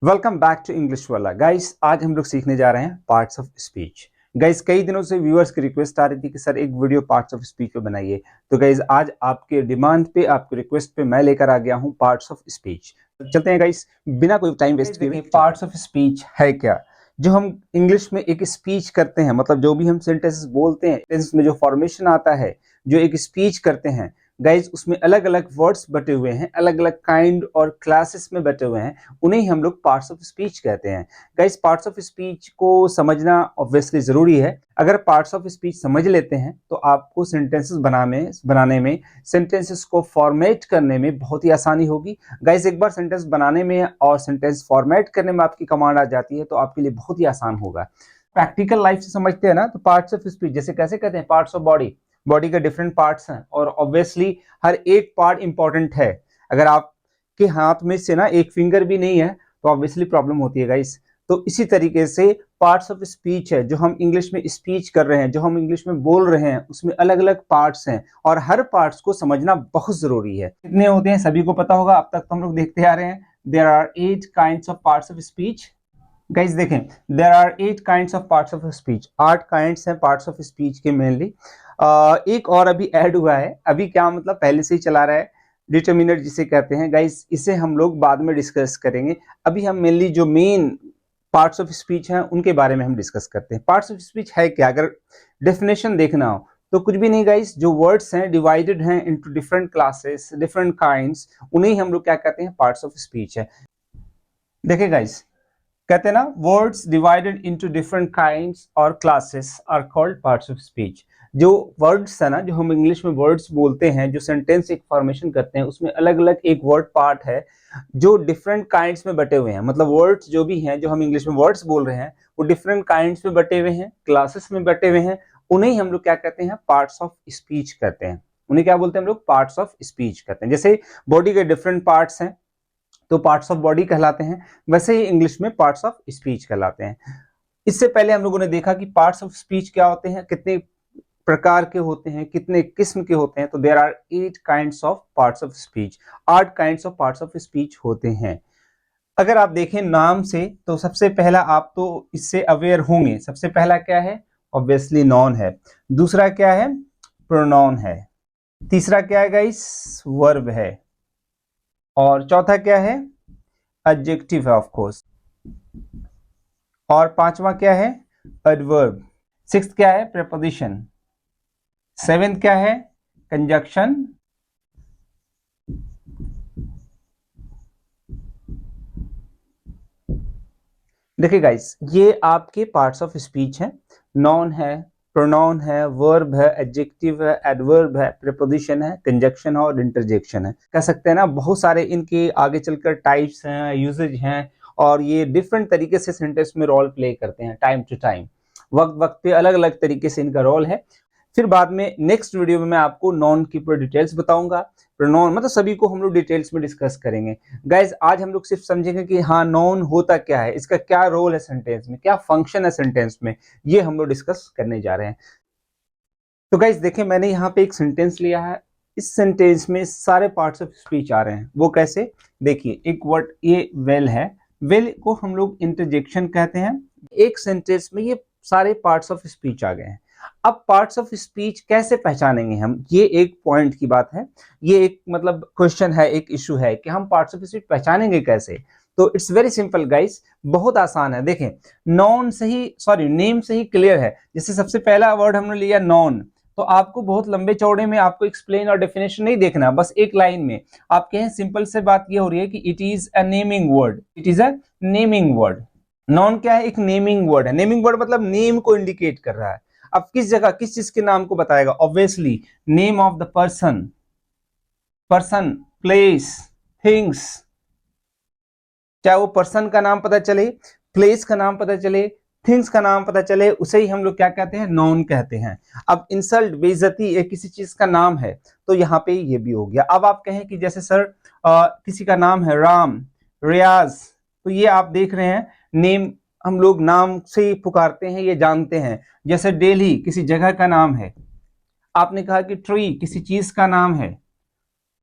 Welcome back to English वाला guys. आज हम लोग सीखने जा रहे हैं पार्ट्स ऑफ स्पीच। गाइस कई दिनों से व्यूअर्स की रिक्वेस्ट आ रही थी कि सर एक वीडियो पार्ट्स ऑफ स्पीच पे बनाइए, तो गाइस आज आपके डिमांड पे, आपके रिक्वेस्ट पे मैं लेकर आ गया हूं पार्ट्स ऑफ स्पीच। चलते हैं गाइस बिना कोई टाइम वेस्ट किए। पार्ट्स ऑफ स्पीच है क्या? जो हम इंग्लिश में एक स्पीच करते हैं, मतलब जो भी हम सेंटेंसेस बोलते हैं, सेंटेंस में जो फॉर्मेशन आता है, जो एक स्पीच करते हैं गाइज, उसमें अलग अलग वर्ड्स बटे हुए हैं, अलग अलग काइंड और क्लासेस में बटे हुए हैं, उन्हें हम लोग पार्ट्स ऑफ स्पीच कहते हैं। गाइज पार्ट्स ऑफ स्पीच को समझना ऑब्वियसली जरूरी है। अगर पार्ट्स ऑफ स्पीच समझ लेते हैं तो आपको सेंटेंसेस बनाने में, सेंटेंसेस को फॉर्मेट करने में बहुत ही आसानी होगी। गाइज एक बार सेंटेंस बनाने में और सेंटेंस फॉर्मेट करने में आपकी कमांड आ जाती है तो आपके लिए बहुत ही आसान होगा। प्रैक्टिकल लाइफ से समझते हैं ना, तो पार्ट्स ऑफ स्पीच जैसे कैसे कहते हैं, पार्ट्स ऑफ बॉडी, बॉडी के डिफरेंट पार्ट्स हैं और ऑब्वियसली हर एक पार्ट इंपॉर्टेंट है। अगर आपके हाथ में से ना एक फिंगर भी नहीं है तो ऑब्वियसली प्रॉब्लम होती है गाइस। तो इसी तरीके से पार्ट्स ऑफ स्पीच है, जो हम इंग्लिश में स्पीच कर रहे हैं, जो हम इंग्लिश में बोल रहे हैं, उसमें अलग अलग पार्ट्स हैं और हर पार्ट्स को समझना बहुत जरूरी है। कितने होते हैं सभी को पता होगा, अब तक तो हम लोग देखते आ रहे हैं। There are 8 kinds of parts of speech. Guys देखें, there are 8 kinds of parts of speech. 8 kinds हैं पार्ट्स ऑफ स्पीच के मेनली। एक और अभी ऐड हुआ है, अभी क्या मतलब पहले से ही चला रहा है, डिटर्मिनर जिसे कहते हैं। गाइस इसे हम लोग बाद में डिस्कस करेंगे। अभी हम मेनली जो मेन पार्ट्स ऑफ स्पीच हैं उनके बारे में हम डिस्कस करते हैं। पार्ट्स ऑफ स्पीच है क्या? अगर डेफिनेशन देखना हो तो कुछ भी नहीं गाइस, जो वर्ड्स हैं डिवाइडेड हैं into different classes, different kinds, उन्हें हम लोग क्या कहते हैं, पार्ट्स ऑफ स्पीच है। देखिए गाइस, कहते हैं ना, words divided into different kinds और classes are called parts of speech. जो वर्ड्स है ना, जो हम इंग्लिश में वर्ड्स बोलते हैं, जो सेंटेंस एक फॉर्मेशन करते हैं, उसमें अलग अलग एक वर्ड पार्ट है जो डिफरेंट काइंड्स में बटे हुए हैं। मतलब वर्ड्स जो भी हैं, जो हम इंग्लिश में वर्ड्स बोल रहे हैं, वो डिफरेंट काइंड्स में बटे हुए हैं, क्लासेस में बटे हुए हैं, उन्हें हम लोग क्या कहते हैं, पार्ट्स ऑफ स्पीच कहते हैं। उन्हें क्या बोलते हैं हम लोग, पार्ट्स ऑफ स्पीच कहते हैं। जैसे बॉडी के डिफरेंट पार्ट्स हैं तो पार्ट्स ऑफ बॉडी कहलाते हैं, वैसे ही इंग्लिश में पार्ट्स ऑफ स्पीच कहलाते हैं। इससे पहले हम लोगों ने देखा कि पार्ट्स ऑफ स्पीच क्या होते हैं, कितने प्रकार के होते हैं, कितने किस्म के होते हैं। तो there are 8 kinds of parts of speech. 8 kinds of parts of speech होते हैं। अगर आप देखें नाम से तो सबसे पहला, आप तो इससे अवेयर होंगे, सबसे पहला क्या है, ऑब्वियसली नॉन है। दूसरा क्या है, प्रोनाउन है। तीसरा क्या है गाइस, वर्ब है। और चौथा क्या है, एडजेक्टिव है ऑफ कोर्स। और पांचवा क्या है, एडवर्ब। सिक्स्थ क्या है, प्रीपोजिशन। सेवेंथ क्या है, कंजक्शन। देखिए गाइस, ये आपके पार्ट्स ऑफ स्पीच हैं। नॉन है, प्रोनाउन है, वर्ब है, एडजेक्टिव है, एडवर्ब है, प्रीपोजिशन है, कंजक्शन है और इंटरजेक्शन है। कह सकते हैं ना, बहुत सारे इनके आगे चलकर टाइप्स हैं, यूजेज हैं और ये डिफरेंट तरीके से सेंटेंस में रोल प्ले करते हैं। टाइम टू टाइम, वक्त वक्त पे अलग अलग तरीके से इनका रोल है। फिर बाद में नेक्स्ट वीडियो में मैं आपको नॉन की पूरी डिटेल्स बताऊंगा। प्रोनाउन मतलब सभी को हम लोग डिटेल्स में डिस्कस करेंगे। गाइज आज हम लोग सिर्फ समझेंगे कि हाँ, नॉन होता क्या है, इसका क्या रोल है सेंटेंस में, क्या फंक्शन है सेंटेंस में, ये हम लोग डिस्कस करने जा रहे हैं। तो गाइज देखिए, मैंने यहाँ पे एक सेंटेंस लिया है। इस सेंटेंस में सारे पार्ट्स ऑफ स्पीच आ रहे हैं। वो कैसे, देखिए, एक वर्ड ये वेल है, वेल को हम लोग इंटरजेक्शन कहते हैं। एक सेंटेंस में ये सारे पार्ट्स ऑफ स्पीच आ गए हैं। अब पार्ट्स ऑफ स्पीच कैसे पहचानेंगे हम, ये एक पॉइंट की बात है। ये एक मतलब क्वेश्चन है, एक इशू है कि हम पार्ट्स ऑफ स्पीच पहचानेंगे कैसे। तो इट्स वेरी सिंपल गाइस, बहुत आसान है। देखें, नॉन से ही, सॉरी, नेम से ही क्लियर है। जैसे सबसे पहला वर्ड हमने लिया नॉन, तो आपको बहुत लंबे चौड़े में आपको एक्सप्लेन और डेफिनेशन नहीं देखना, बस एक लाइन में आप कहें, सिंपल से बात ये हो रही है कि it is a naming word. It is a naming word. Non क्या है, एक नेमिंग वर्ड है। नेमिंग वर्ड मतलब नेम को इंडिकेट कर रहा है। अब किस जगह किस चीज के नाम को बताएगा, obviously name of the person, person, place, things. चाहे वो पर्सन का नाम पता चले, प्लेस का नाम पता चले, थिंग्स का नाम पता चले, उसे ही हम लोग क्या कहते हैं, नॉन कहते हैं। अब इंसल्ट, बेइज्जती, ये किसी चीज का नाम है तो यहाँ पे ये भी हो गया। अब आप कहें कि जैसे सर किसी का नाम है राम, रियाज, तो ये आप देख रहे हैं नेम, हम लोग नाम से पुकारते हैं, ये जानते हैं। जैसे दिल्ली किसी जगह का नाम है, आपने कहा कि ट्री किसी चीज का नाम है,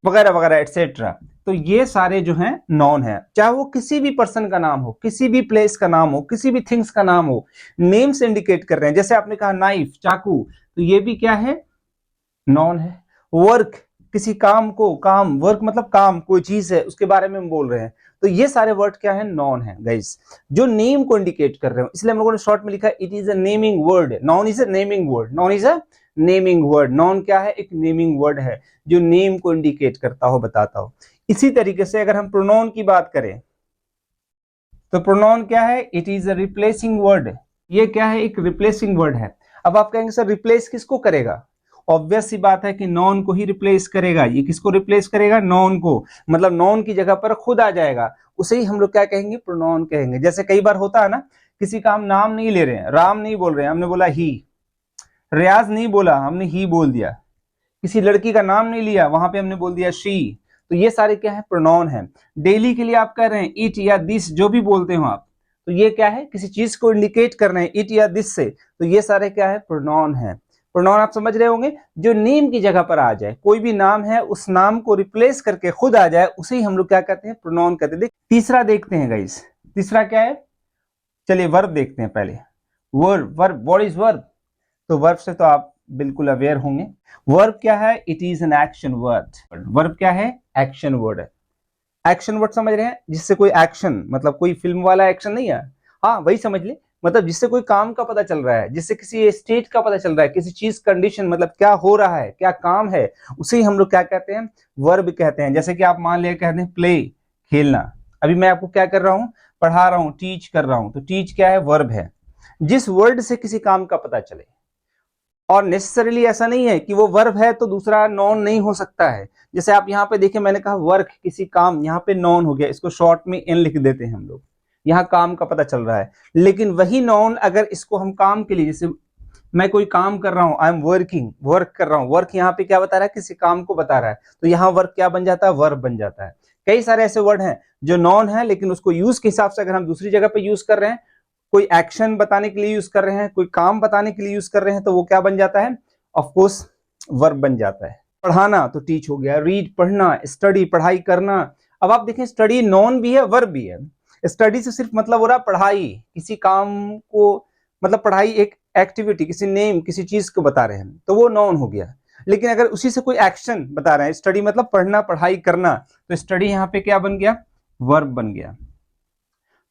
वगैरह वगैरह एटसेट्रा। तो ये सारे जो हैं नॉन है, चाहे वो किसी भी पर्सन का नाम हो, किसी भी प्लेस का नाम हो, किसी भी थिंग्स का नाम हो, नेम से इंडिकेट कर रहे हैं। जैसे आपने कहा नाइफ, चाकू, तो ये भी क्या है, नॉन है। वर्क, किसी काम को, काम, वर्क मतलब काम, कोई चीज है उसके बारे में हम बोल रहे हैं, तो ये सारे वर्ड क्या है, नॉन है गाइस, जो नेम को इंडिकेट कर रहे हो। इसलिए हम लोगों ने शॉर्ट में लिखा it is a naming word, non is a naming word, non is a naming word. Non क्या है, एक नेमिंग वर्ड है जो नेम को इंडिकेट करता हो, बताता हो। इसी तरीके से अगर हम प्रोनाउन की बात करें तो प्रोनाउन क्या है, it is a replacing word. ये क्या है, एक रिप्लेसिंग वर्ड है। अब आप कहेंगे सर रिप्लेस किसको करेगा, ऑब्वियस सी बात है कि नॉन को ही रिप्लेस करेगा। ये किसको रिप्लेस करेगा, नॉन को, मतलब नॉन की जगह पर खुद आ जाएगा, उसे ही हम लोग क्या कहेंगे, प्रोनाउन कहेंगे। जैसे कई बार होता है ना, किसी का हम नाम नहीं ले रहे हैं, राम नहीं बोल रहे हैं, हमने बोला ही, रियाज नहीं बोला, हमने ही बोल दिया, किसी लड़की का नाम नहीं लिया, वहां पे हमने बोल दिया शी, तो ये सारे क्या है, प्रोनाउन है। डेली के लिए आप कह रहे हैं इट या दिस, जो भी बोलते हो आप, तो ये क्या है, किसी चीज को इंडिकेट कर रहे हैं इट या दिस से, तो ये सारे क्या है, प्रोनाउन है। प्रोनाउन आप समझ रहे होंगे, जो नेम की जगह पर आ जाए, कोई भी नाम है उस नाम को रिप्लेस करके खुद आ जाए, उसे ही हम लोग क्या कहते हैं, प्रोनाउन कहते हैं। तीसरा देखते हैं गाइस, तीसरा क्या है, चलिए वर्ब देखते हैं पहले। Verb, verb, what is verb, तो वर्ब से तो आप बिल्कुल अवेयर होंगे। वर्ब क्या है, it is an action word. Verb क्या है, एक्शन वर्ड है। एक्शन वर्ड समझ रहे हैं, जिससे कोई एक्शन, मतलब कोई फिल्म वाला एक्शन नहीं है, हाँ वही समझ ले, मतलब जिससे कोई काम का पता चल रहा है, जिससे किसी स्टेट का पता चल रहा है, किसी चीज कंडीशन, मतलब क्या हो रहा है, क्या काम है, उसे ही हम लोग क्या कहते हैं, वर्ब कहते हैं। जैसे कि आप मान लिया कहते हैं प्ले, खेलना। अभी मैं आपको क्या कर रहा हूं, पढ़ा रहा हूं, टीच कर रहा हूं, तो टीच क्या है, वर्ब है। जिस वर्ड से किसी काम का पता चले, और नेसेसरीली ऐसा नहीं है कि वो वर्ब है तो दूसरा नॉन नहीं हो सकता है। जैसे आप यहाँ पे देखिए, मैंने कहा वर्क, किसी काम, यहाँ पे नॉन हो गया, इसको शॉर्ट में एन लिख देते हैं हम लोग, यहाँ काम का पता चल रहा है। लेकिन वही नॉन अगर इसको हम काम के लिए, जैसे मैं कोई काम कर रहा हूँ, आई एम वर्किंग, वर्क कर रहा हूँ, वर्क यहाँ पे क्या बता रहा है, किसी काम को बता रहा है, तो यहाँ वर्क क्या बन जाता है, वर्ब बन जाता है। कई सारे ऐसे वर्ड हैं जो नॉन है, लेकिन उसको यूज के हिसाब से अगर हम दूसरी जगह पे यूज कर रहे हैं, कोई एक्शन बताने के लिए यूज कर रहे हैं, कोई काम बताने के लिए यूज कर रहे हैं, तो वो क्या बन जाता है, ऑफ कोर्स वर्ब बन जाता है। पढ़ाना तो टीच हो गया, रीड पढ़ना, स्टडी पढ़ाई करना। अब आप देखें, स्टडी नॉन भी है, वर्ब भी है। स्टडी से सिर्फ मतलब हो रहा पढ़ाई, किसी काम को, मतलब पढ़ाई एक एक्टिविटी, किसी नेम, किसी चीज को बता रहे हैं, तो वो नॉन हो गया। लेकिन अगर उसी से कोई एक्शन बता रहे हैं, स्टडी मतलब पढ़ना, पढ़ाई करना, तो स्टडी यहाँ पे क्या बन गया, वर्ब बन गया।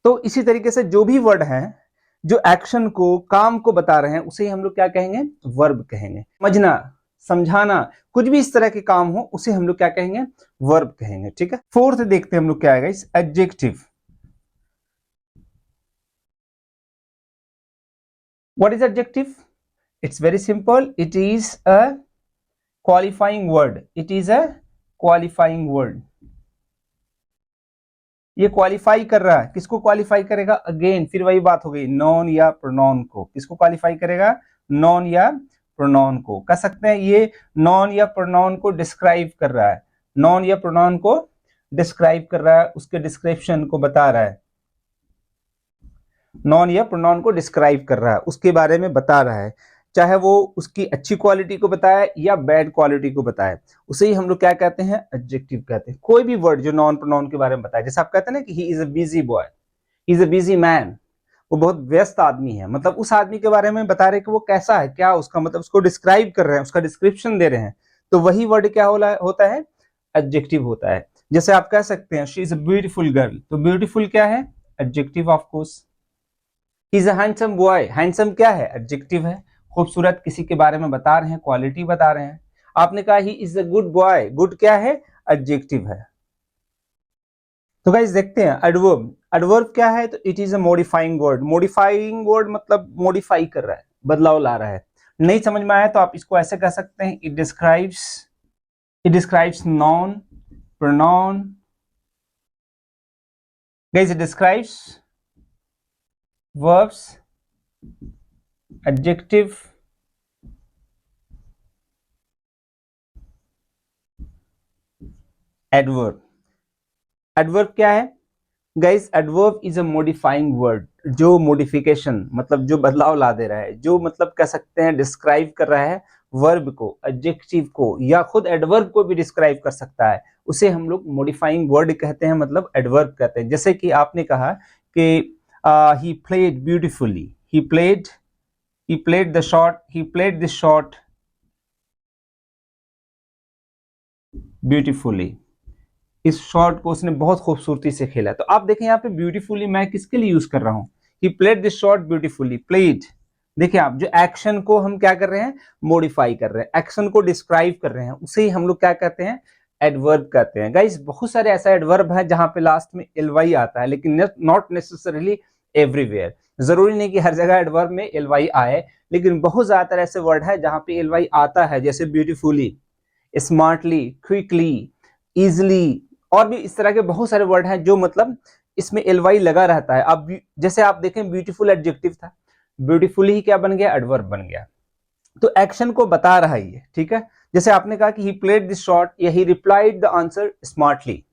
तो इसी तरीके से जो भी वर्ड है जो एक्शन को, काम को बता रहे हैं, उसे हम लोग क्या कहेंगे, वर्ब कहेंगे। समझना, समझाना, कुछ भी इस तरह के काम हो, उसे हम लोग क्या कहेंगे, वर्ब कहेंगे। ठीक है, फोर्थ देखते हैं हम लोग क्या आएगा, इस adjective. What is adjective, it's very simple, it is a qualifying word, it is a qualifying word. ये क्वालिफाई कर रहा है, किसको क्वालिफाई करेगा, अगेन फिर वही बात हो गई, नॉन या प्रोनाउन को। किसको क्वालिफाई करेगा, नॉन या प्रोनाउन को। कह सकते हैं ये नॉन या प्रोनाउन को डिस्क्राइब कर रहा है, नॉन या प्रोनाउन को डिस्क्राइब कर रहा है, उसके डिस्क्रिप्शन को बता रहा है, नॉन या प्रोनाउन को डिस्क्राइब कर रहा है, उसके बारे में बता रहा है, चाहे वो उसकी अच्छी क्वालिटी को बताए या बैड क्वालिटी को बताए, उसे ही हम लोग क्या कहते हैं, एडजेक्टिव कहते हैं। कोई भी वर्ड जो नॉन प्रोनाउन के बारे में बताए, जैसे आप कहते हैं ना कि he is a busy boy, he is a busy man, वो बहुत व्यस्त आदमी है, मतलब उस आदमी के बारे में बता रहे हैं कि वो कैसा है, क्या उसका मतलब, उसको डिस्क्राइब कर रहे हैं, उसका डिस्क्रिप्शन दे रहे हैं, तो वही वर्ड क्या होता है, एडजेक्टिव होता है। जैसे आप कह सकते हैं she is a beautiful girl, तो ब्यूटीफुल क्या है, adjective of course. Is a handsome boy, handsome क्या है, एडजेक्टिव है, खूबसूरत किसी के बारे में बता रहे हैं, क्वालिटी बता रहे हैं। आपने कहा he is a good boy, good क्या है, एडजेक्टिव है। तो गाइस देखते हैं एडवर्ब। एडवर्ब क्या है, तो it is a modifying word. Modifying word मतलब मॉडिफाई कर रहा है, बदलाव ला रहा है। नहीं समझ में आया तो आप इसको ऐसे कह सकते हैं, it describes non, pronoun, guys it describes verbs, adjective, adverb। adverb क्या है guys, adverb is a modifying word, जो मॉडिफिकेशन मतलब जो बदलाव ला दे रहा है, जो मतलब कह सकते हैं डिस्क्राइब कर रहा है वर्ब को, एडजेक्टिव को या खुद एडवर्ब को भी डिस्क्राइब कर सकता है, उसे हम लोग मॉडिफाइंग वर्ड कहते हैं, मतलब एडवर्ब कहते हैं। जैसे कि आपने कहा कि he played beautifully, he played this shot beautifully, इस शॉट को उसने बहुत खूबसूरती से खेला। तो आप देखें यहाँ पे ब्यूटीफुली मैं किसके लिए यूज कर रहा हूँ, he played this shot beautifully, played। देखिए आप, जो एक्शन को हम क्या कर रहे हैं, मॉडिफाई कर रहे हैं, एक्शन को डिस्क्राइब कर रहे हैं, उसे ही हम लोग क्या कहते हैं, एडवर्ब कहते हैं। गाइस बहुत सारे ऐसा एडवर्ब है जहां पे लास्ट में एलवाई आता है, लेकिन नॉट नेसेसरीली एवरीवेयर। जरूरी नहीं कि हर जगह एडवर्ब में एलवाई आए, लेकिन बहुत ज्यादातर ऐसे वर्ड है जहां पे एलवाई आता है, जैसे ब्यूटीफुली, स्मार्टली, क्विकली, इजिली, और भी इस तरह के बहुत सारे वर्ड हैं जो मतलब इसमें एलवाई लगा रहता है। अब जैसे आप देखें ब्यूटीफुल एडजेक्टिव था, ब्यूटीफुली ही क्या बन गया, एडवर्ब बन गया। तो एक्शन को बता रहा है ये, ठीक है। जैसे आपने कहा कि ही प्लेड दिस शॉट या ही replied the answer smartly,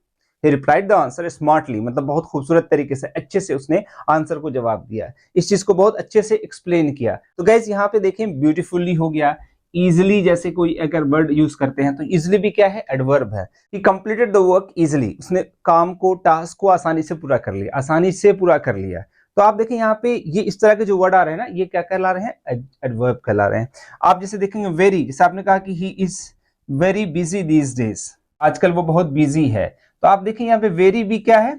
he replied the answer smartly, मतलब बहुत खूबसूरत तरीके से, अच्छे से उसने आंसर को जवाब दिया, इस चीज को बहुत अच्छे से एक्सप्लेन किया। तो गाइस यहाँ पे देखें ब्यूटीफुली हो गया, इजिली जैसे कोई अगर वर्ड यूज करते हैं तो इजिली भी क्या है, एडवर्ब है। ही कंप्लीटेड द वर्क इजिली, उसने काम को, टास्क को आसानी से पूरा कर लिया, आसानी से पूरा कर लिया। तो आप देखें यहाँ पे ये इस तरह के जो वर्ड आ रहे हैं ना, ये क्या कहला रहे हैं, एडवर्ब कहला रहे हैं। आप जैसे देखेंगे वेरी, जैसे आपने कहा कि he is very busy these days, आजकल वो बहुत बिजी है। तो आप देखें यहाँ पे वेरी भी क्या है,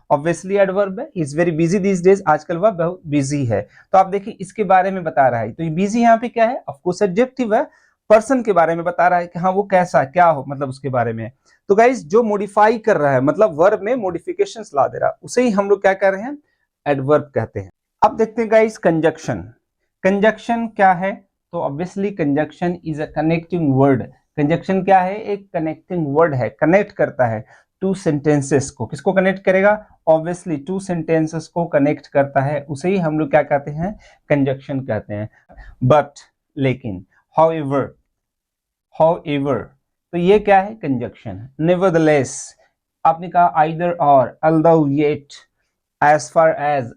ऑब्वियसली एडवर्ब है, he is very busy these days, आजकल वह बहुत बिजी है। तो आप देखिए इसके बारे में बता रहा है, तो ये बिजी यहाँ पे क्या है, ऑफ कोर्स एडजेक्टिव है, पर्सन के बारे में बता रहा है कि हाँ वो कैसा क्या हो, मतलब उसके बारे में। तो गाइस जो मॉडिफाई कर रहा है, मतलब वर्ब में मॉडिफिकेशंस ला दे रहा है, उसे ही हम लोग क्या कर रहे हैं, एडवर्ब कहते हैं। अब देखते हैं गाइस कंजक्शन। कंजक्शन क्या है, तो obviously conjunction is a connecting word. Conjunction क्या है, एक कनेक्टिंग वर्ड है, कनेक्ट करता है टू सेंटेंसेस को। किसको कनेक्ट करेगा, ऑब्वियसली टू सेंटेंसेस को कनेक्ट करता है, उसे ही हम लोग क्या कहते हैं, कंजक्शन कहते हैं। बट, लेकिन, हाउएवर, हाउएवर, तो ये क्या है, कंजक्शन। नेवरदलेस, आपने कहा आइदर और, although, yet, as far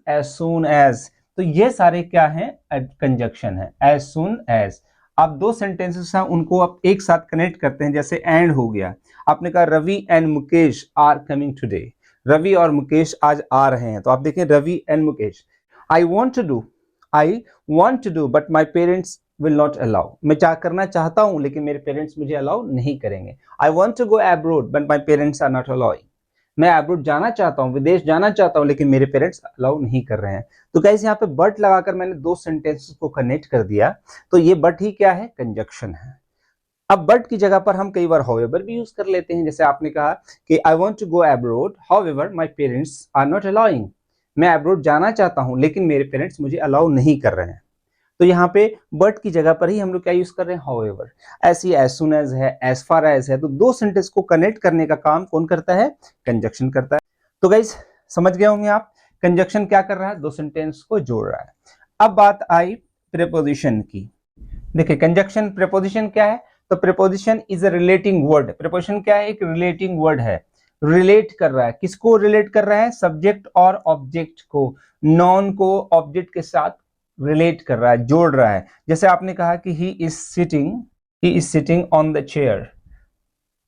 as soon as, तो ये सारे क्या हैं, कंजक्शन है। एज सून एज, आप दो सेंटेंसेस हैं उनको आप एक साथ कनेक्ट करते हैं, जैसे एंड हो गया। आपने कहा Ravi and Mukesh are coming today, Ravi और मुकेश आज आ रहे हैं। तो आप देखें Ravi and Mukesh. I want to do but my parents will not allow, मैं क्या करना चाहता हूं लेकिन मेरे पेरेंट्स मुझे अलाउ नहीं करेंगे। I want to go abroad but my parents are not allowing, मैं एब्रोड जाना चाहता हूं, विदेश जाना चाहता हूं, लेकिन मेरे पेरेंट्स अलाउ नहीं कर रहे हैं। तो गाइस यहाँ पे बट लगाकर मैंने दो सेंटेंसेस को कनेक्ट कर दिया, तो ये बट ही क्या है, कंजक्शन है। अब बट की जगह पर हम कई बार हाउएवर भी यूज कर लेते हैं। जैसे आपने कहा कि I want to go abroad however my parents are not allowing, मैं एब्रोड जाना चाहता हूं लेकिन मेरे पेरेंट्स मुझे अलाउ नहीं कर रहे हैं। तो यहाँ पे बट की जगह पर ही हम लोग क्या यूज कर रहे हैं, हाउएवर। ऐसी एज सुन एज है, एज फार एज है, तो दो सेंटेंस को कनेक्ट करने का काम कौन करता है, कंजक्शन करता है। तो गाइस समझ गए होंगे आप, कंजक्शन क्या कर रहा है, दो सेंटेंस को जोड़ रहा है। अब बात आई प्रीपोजिशन की। देखिए कंजक्शन, प्रीपोजिशन क्या है, तो preposition is a relating word. Preposition क्या है, एक रिलेटिंग वर्ड है, रिलेट कर रहा है, किसको रिलेट कर रहा है, सब्जेक्ट और ऑब्जेक्ट को, नॉन को ऑब्जेक्ट के साथ रिलेट कर रहा है, जोड़ रहा है। जैसे आपने कहा कि he is sitting on the chair,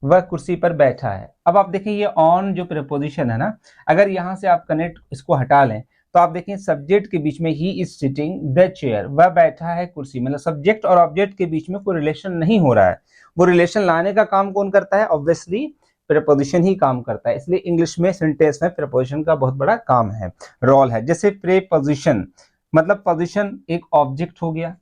वह कुर्सी पर बैठा है। अब आप देखिए ये ऑन जो प्रीपोजिशन है ना, अगर यहां से आप कनेक्ट इसको हटा लें तो आप देखें सब्जेक्ट के बीच में he is sitting the chair, वह बैठा है कुर्सी, मतलब सब्जेक्ट और ऑब्जेक्ट के बीच में कोई रिलेशन नहीं हो रहा है। वो रिलेशन लाने का काम कौन करता है, ऑब्वियसली प्रीपोजिशन ही काम करता है। इसलिए इंग्लिश में सेंटेंस में प्रीपोजिशन का बहुत बड़ा काम है, रोल है। जैसे प्रीपोजिशन मतलब पोजिशन एक ऑब्जेक्ट हो गया,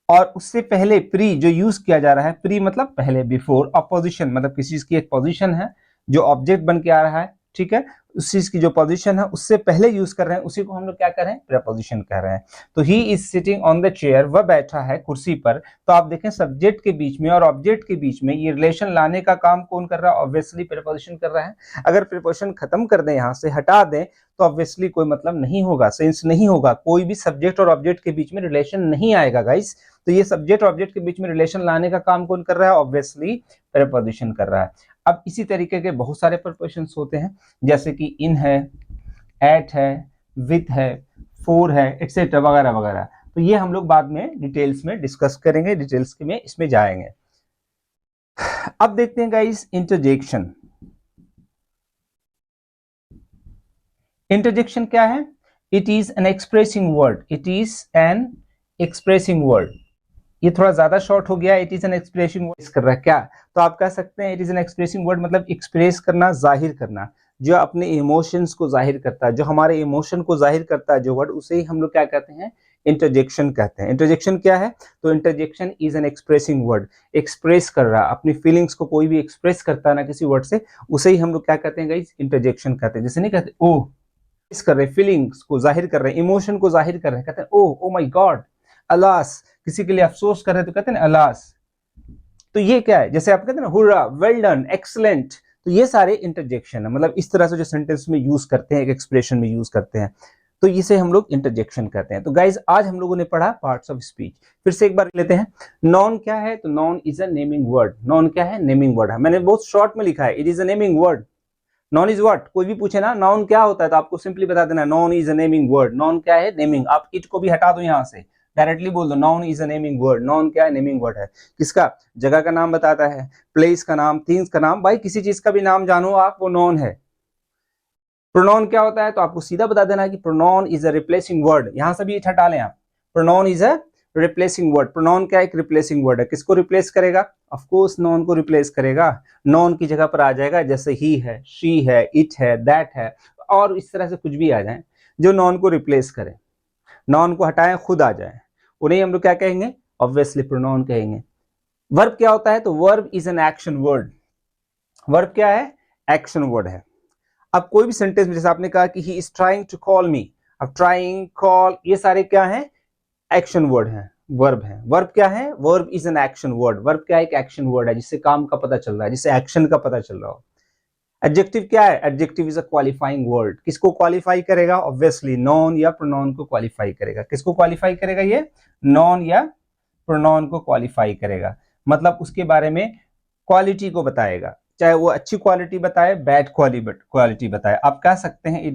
और उससे पहले प्री जो यूज किया जा रहा है, प्री मतलब पहले, बिफोर, अपोजिशन मतलब किसी चीज की एक पोजीशन है जो ऑब्जेक्ट बन के आ रहा है, ठीक है, उस चीज की जो पोजीशन है उससे पहले यूज कर रहे हैं, उसी को हम लोग क्या कर रहे हैं, प्रीपोजिशन कह रहे हैं। तो he is sitting on the chair, वह बैठा है कुर्सी पर। तो आप देखें सब्जेक्ट के बीच में और ऑब्जेक्ट के बीच में ये रिलेशन लाने का काम कौन कर रहा है, ऑब्वियसली प्रीपोजिशन कर रहा है। अगर प्रीपोजिशन खत्म कर दें, यहां से हटा दें, तो ऑब्वियसली कोई मतलब नहीं होगा, सेंस नहीं होगा, कोई भी सब्जेक्ट और ऑब्जेक्ट के बीच में रिलेशन नहीं आएगा गाइस। तो ये सब्जेक्ट ऑब्जेक्ट के बीच में रिलेशन लाने का काम कौन कर रहा है, ऑब्वियसली प्रीपोजिशन कर रहा है। अब इसी तरीके के बहुत सारे प्रीपोजिशंस होते हैं, जैसे कि इन है, एट है, विथ है, फॉर है, एक्सेट्रा वगैरह वगैरह। तो ये हम लोग बाद में डिटेल्स में डिस्कस करेंगे, डिटेल्स में इसमें जाएंगे। अब देखते हैं गाइस इंटरजेक्शन। इंटरजेक्शन क्या है? It is an expressing word, it is an expressing word. ये थोड़ा ज्यादा शॉर्ट हो गया, it is an expressing word कर रहा है क्या, तो आप कह सकते हैं it is an expressing word मतलब एक्सप्रेस करना, जाहिर करना, जो अपने इमोशंस को जाहिर करता है, जो हमारे इमोशन को जाहिर करता है जो वर्ड, उसे ही हम लोग क्या कहते हैं? इंटरजेक्शन कहते हैं। इंटरजेक्शन क्या है? तो interjection is an expressing word, express कर रहा, अपनी फीलिंग्स को कोई भी एक्सप्रेस करता है ना किसी वर्ड से, उसे ही हम लोग क्या कहते हैं गाइस? इंटरजेक्शन कहते हैं। जैसे नहीं कहते ओ कर रहे, फीलिंग्स को जाहिर कर रहे हैं, इमोशन को जाहिर कर रहे हैं, कहते हैं ओ माय गॉड, अलास, किसी के लिए अफसोस कर रहे हैं तो कहते हैं अलास। तो ये क्या है? जैसे आप कहते हैं ना हुर्रा, वेल डन, एक्सलेंट, तो ये सारे इंटरजेक्शन है, मतलब इस तरह से जो सेंटेंस में यूज करते हैं, एक एक्सप्रेशन में यूज करते हैं, तो इसे हम लोग इंटरजेक्शन कहते हैं। तो गाइज आज हम लोगों ने पढ़ा पार्ट्स ऑफ स्पीच। फिर से एक बार लेते हैं। नॉन क्या है? तो non is a naming word. Non क्या है? नेमिंग वर्ड है। मैंने बहुत शॉर्ट में लिखा है, it is a naming word. Non is what? कोई भी पूछे ना नाउन क्या होता है तो आपको सिंपली बता देना non is a naming word. Non क्या है? नेमिंग। आप इट को भी हटा दो यहां से, डायरेक्टली बोल दो non is a naming word. Non क्या है? नेमिंग वर्ड है। किसका? जगह का नाम बताता है, प्लेस का नाम, थिंग्स का नाम, भाई किसी चीज का भी नाम जानो आप, वो नॉन है। प्रोनाउन क्या होता है? तो आपको सीधा बता देना है कि pronoun is a replacing word. यहां से भी इट हटा लें आप, pronoun is a replacing word. Pronoun क्या? एक रिप्लेसिंग वर्ड है। किसको रिप्लेस करेगा? ऑफ कोर्स नॉन को रिप्लेस करेगा। नॉन की जगह पर आ जाएगा, जैसे ही है, शी है, इट है, दैट है, और इस तरह से कुछ भी आ जाए जो नॉन को रिप्लेस करे। नॉन को हटाएं, खुद आ जाए, उन्हें हम लोग क्या कहेंगे? ऑब्वियसली प्रोनाउन कहेंगे। वर्ब क्या होता है? तो verb is an action word. Verb क्या है? एक्शन वर्ड है। अब कोई भी सेंटेंस में जैसे आपने कहा कि he is trying to call me, अब ट्राइंग, कॉल, ये सारे क्या हैं? एक्शन वर्ड हैं, वर्ब है। वर्ब क्या है? Verb is an action word. Verb क्या है? एक एक्शन वर्ड है जिससे काम का पता चल रहा है, जिससे एक्शन का पता चल रहा हो। एडजेक्टिव क्या है? Adjective is a qualifying word. किसको क्वालिफाई करेगा? ऑब्वियसली नॉन या प्रोनाउन को क्वालिफाई करेगा। किसको क्वालिफाई करेगा? ये नॉन या प्रोनाउन को क्वालिफाई करेगा, मतलब उसके बारे में क्वालिटी को बताएगा, चाहे वो अच्छी क्वालिटी बताए, बैड क्वालिटी बताए। आप कह सकते हैं इट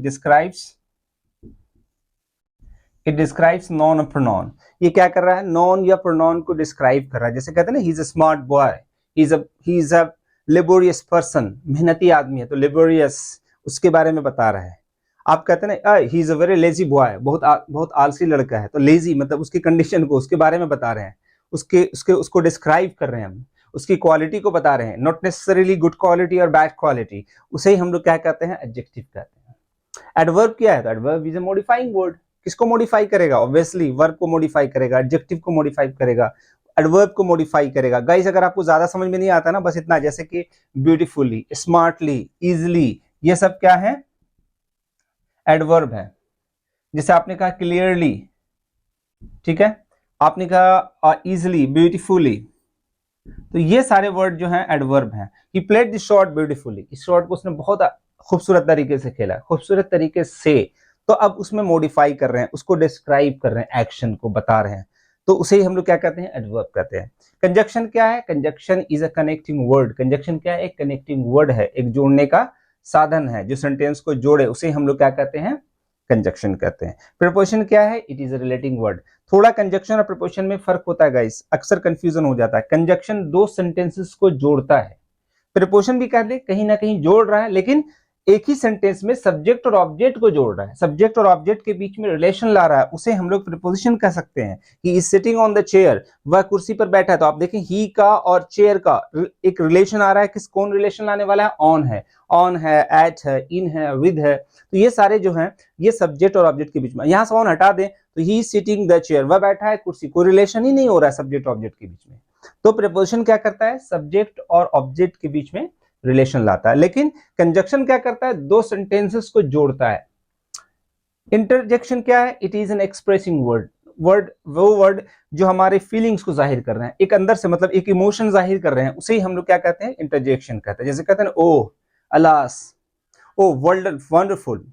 डिस्क्राइब्स नॉन और प्रोनाउन। ये क्या कर रहा है? नॉन या प्रोनाउन को डिस्क्राइब कर रहा है। जैसे कहते हैं ना he is a smart boy, he is a laborious person, मेहनती आदमी है, तो लेबोरियस उसके बारे में बता रहा है। आप कहते हैं ना he is a very lazy boy, बहुत आलसी लड़का है, तो लेजी मतलब उसकी कंडीशन को, उसके बारे में बता रहे हैं, उसको डिस्क्राइब कर रहे हैं हम, उसकी क्वालिटी को बता रहे हैं, नॉट नेसेसरीली गुड क्वालिटी और बैड क्वालिटी। उसे ही हम लोग क्या कहते हैं? एडजेक्टिव कहते हैं। एडवर्ब क्या है? तो adverb is a modifying word. किसको मॉडिफाई करेगा? ऑब्वियसली वर्ब को मॉडिफाई करेगा, एडजेक्टिव को मॉडिफाई करेगा, एडवर्ब को मॉडिफाई करेगा। गाइस अगर आपको ज्यादा समझ में नहीं आता ना, बस इतना, जैसे कि ब्यूटीफुली, स्मार्टली, इजिली, ये सब क्या है? एडवर्ब है। जैसे आपने कहा क्लियरली, ठीक है, आपने कहा इजिली, ब्यूटीफुली, तो ये सारे वर्ड जो हैं एडवर्ब हैं। He played the shot beautifully, इस शॉट को उसने बहुत खूबसूरत तरीके से खेला, खूबसूरत तरीके से, तो अब उसमें मॉडिफाई कर रहे हैं, उसको डिस्क्राइब कर रहे हैं, एक्शन को बता रहे हैं, तो उसे ही हम लोग क्या कहते हैं? एडवर्ब कहते हैं। कंजक्शन क्या है? Conjunction is a connecting word. Conjunction क्या है? एक कनेक्टिंग वर्ड है, एक जोड़ने का साधन है, जो सेंटेंस को जोड़े, उसे हम लोग क्या कहते हैं? कंजक्शन कहते हैं। प्रीपोजिशन क्या है? It is a relating word. थोड़ा कंजक्शन और प्रीपोजिशन में फर्क होता है गाइस, अक्सर कंफ्यूजन हो जाता है। कंजक्शन दो सेंटेंसेस को जोड़ता है, प्रीपोजिशन भी कह दे कहीं ना कहीं जोड़ रहा है, लेकिन एक ही सेंटेंस में सब्जेक्ट और ऑब्जेक्ट को जोड़ रहा है, सब्जेक्ट और ऑब्जेक्ट के बीच में रिलेशन ला रहा है, उसे हम लोग प्रीपोजिशन कह सकते हैं। He is sitting on the chair, वह कुर्सी पर बैठा है, तो आप देखें ही का और चेयर का एक रिलेशन आ रहा है। कौन रिलेशन लाने वाला है? ऑन है, एट है, इन है, विद है, तो ये सारे जो हैं ये सब्जेक्ट और ऑब्जेक्ट के बीच में। यहां से ऑन हटा दें तो ही सिटिंग द चेयर, वह बैठा है कुर्सी, कोई रिलेशन ही नहीं हो रहा है सब्जेक्ट ऑब्जेक्ट के बीच में। तो प्रीपोजिशन क्या करता है? सब्जेक्ट और ऑब्जेक्ट के बीच में रिलेशन लाता है। लेकिन कंजक्शन क्या करता है? दो सेंटेंसेस को जोड़ता है। इंटरजेक्शन क्या है? It is an expressing word, वो वर्ड जो हमारे फीलिंग्स को जाहिर कर रहे हैं, एक अंदर से, मतलब एक इमोशन जाहिर कर रहे हैं, उसे ही हम लोग क्या कहते हैं? इंटरजेक्शन कहते हैं। जैसे कहते हैं oh alas, oh wonderful,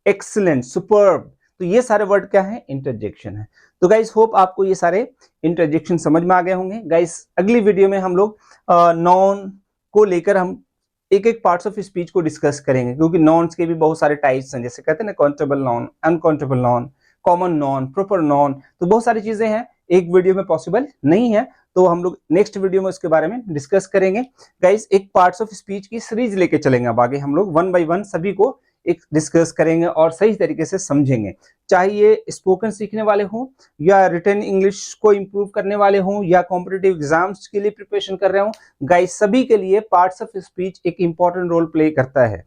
excellent, superb, तो ये सारे वर्ड क्या है? इंटरजेक्शन है। तो गाइस होप आपको ये सारे इंटरजेक्शन समझ में आ गए होंगे। गाइस अगली वीडियो में हम लोग नॉन को लेकर हम एक एक पार्ट्स ऑफ स्पीच को डिस्कस करेंगे, क्योंकि नॉन्स के भी बहुत सारे टाइप्स हैं। जैसे कहते हैं ना countable noun, uncountable noun, common noun, proper noun, तो बहुत सारी चीजें हैं, एक वीडियो में पॉसिबल नहीं है, तो हम लोग नेक्स्ट वीडियो में उसके बारे में डिस्कस करेंगे। गाइस एक पार्ट्स ऑफ स्पीच की सीरीज लेके चलेंगे, अब आगे हम लोग वन बाय वन सभी को एक डिस्कस करेंगे और सही तरीके से समझेंगे, चाहे ये स्पोकन सीखने वाले हों या रिटन इंग्लिश को इंप्रूव करने वाले हों या कॉम्पिटिटिव एग्जाम्स के लिए प्रिपरेशन कर रहे हों। गाइस सभी के लिए पार्ट्स ऑफ स्पीच एक इंपॉर्टेंट रोल प्ले करता है,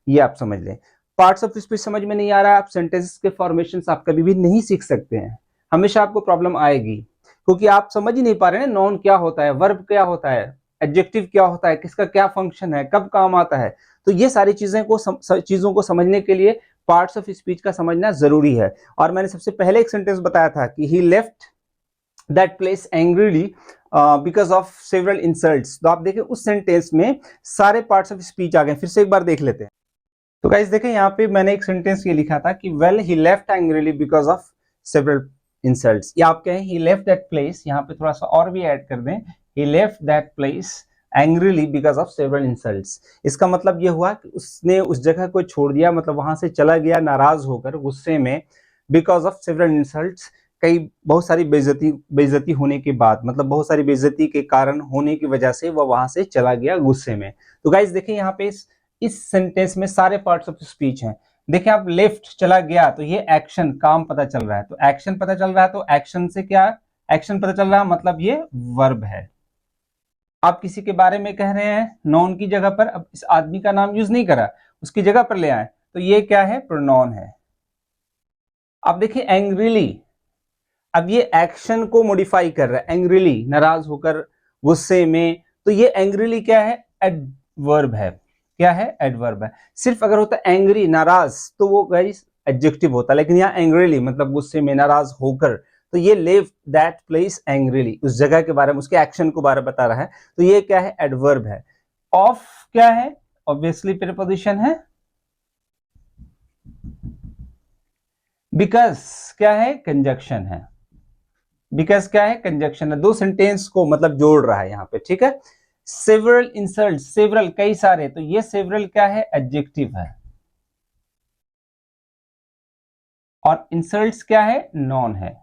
ये आप समझ लें। पार्ट्स ऑफ स्पीच समझ में नहीं आ रहा है, आप सेंटेंसेस के फॉर्मेशंस आप कभी भी नहीं सीख सकते हैं, हमेशा आपको प्रॉब्लम आएगी, क्योंकि आप समझ ही नहीं पा रहे हैं नॉन क्या होता है, वर्ब क्या होता है, एडजेक्टिव क्या होता है, किसका क्या फंक्शन है, कब काम आता है। तो ये सारी चीजों को समझने के लिए पार्ट्स ऑफ स्पीच का समझना जरूरी है। और मैंने सबसे पहले एक सेंटेंस बताया था कि he left that place angrily because of several insults. तो आप देखें उस सेंटेंस में सारे पार्ट्स ऑफ स्पीच आ गए, फिर से एक बार देख लेते हैं। तो गाइस देखें यहाँ पे मैंने एक सेंटेंस ये लिखा था कि well he left angrily because of several insults, या आप कहें ही लेफ्ट दैट प्लेस, यहाँ पे थोड़ा सा और भी ऐड कर दें, he left that place angrily because of several insults. इसका मतलब ये हुआ कि उसने उस जगह को छोड़ दिया, मतलब वहां से चला गया नाराज होकर, गुस्से में, बिकॉज ऑफ सेवरल इंसल्ट्स, कई बहुत सारी बेइज्जती होने के बाद, मतलब बहुत सारी बेइज्जती के कारण होने की वजह से वह वहां से चला गया गुस्से में। तो गाइस देखिए यहाँ पे इस सेंटेंस में सारे पार्ट्स ऑफ स्पीच हैं। देखिए आप लेफ्ट चला गया, तो ये एक्शन काम पता चल रहा है, तो एक्शन पता चल रहा है, तो एक्शन से क्या एक्शन पता चल रहा है, मतलब ये वर्ब है। आप किसी के बारे में कह रहे हैं नॉन की जगह पर, अब इस आदमी का नाम यूज नहीं करा, उसकी जगह पर ले आए, तो ये क्या है, प्रोनाउन है। अब देखिए एंग्रीली, अब ये एक्शन को मॉडिफाई कर रहा है, एंग्रीली नाराज होकर, गुस्से में, तो ये एंग्रीली क्या है, एडवर्ब है। क्या है, एडवर्ब है। सिर्फ अगर होता एंग्री नाराज तो वो गाइस एडजेक्टिव होता, लेकिन यहाँ एंग्रीली मतलब गुस्से में नाराज होकर, तो ये लेफ्ट दैट प्लेस एंग्रीली, उस जगह के बारे में, उसके एक्शन को बारे में बता रहा है, तो ये क्या है, एडवर्ब है। ऑफ क्या है, ऑब्वियसली प्रीपोजिशन है। बिकॉज क्या है, कंजक्शन है। बिकॉज क्या है, कंजक्शन है, दो सेंटेंस को मतलब जोड़ रहा है यहाँ पे, ठीक है। सेवरल इंसल्ट, सेवरल कई सारे, तो ये सेवरल क्या है, एडजेक्टिव है, और इंसल्ट्स क्या है, नॉन है।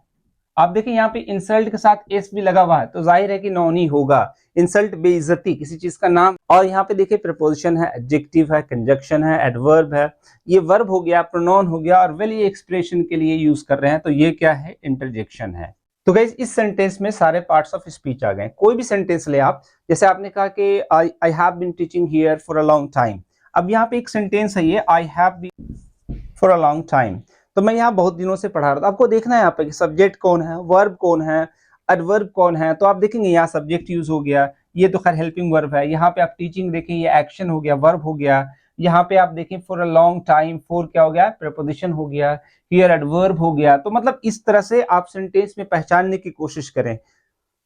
आप देखिए यहाँ पे इंसल्ट के साथ एस भी लगा हुआ है, तो जाहिर है कि नॉन ही होगा। इंसल्ट बेइज्जती, किसी चीज का नाम, और यहाँ पे देखिए प्रपोजिशन है, एडजेक्टिव है, कंजक्शन है, एडवर्ब है, ये वर्ब हो गया, प्रोनाउन हो गया, और वेल ये एक्सप्रेशन के लिए यूज कर रहे हैं, तो ये क्या है, इंटरजेक्शन है। तो गाइस इस सेंटेंस में सारे पार्ट्स ऑफ स्पीच आ गए। कोई भी सेंटेंस ले आप, जैसे आपने कहा कि I have been teaching here for a long time. अब यहाँ पे एक सेंटेंस है ये, I have been for a long time, तो मैं यहाँ बहुत दिनों से पढ़ा रहा था। आपको देखना है यहाँ पे कि सब्जेक्ट कौन है, वर्ब कौन है, एडवर्ब कौन है, तो आप देखेंगे यहाँ सब्जेक्ट यूज हो गया, ये तो खैर हेल्पिंग वर्ब है। यहाँ पे आप टीचिंग देखें, ये एक्शन हो गया, वर्ब हो गया। यहाँ पे आप देखें for a long time, for क्या हो गया, प्रीपोजिशन हो गया, हियर एडवर्ब हो गया। तो मतलब इस तरह से आप सेंटेंस में पहचानने की कोशिश करें,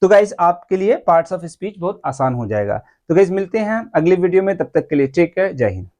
तो गाइज आपके लिए पार्ट्स ऑफ स्पीच बहुत आसान हो जाएगा। तो गाइज मिलते हैं अगले वीडियो में, तब तक के लिए टेक केयर, जय हिंद।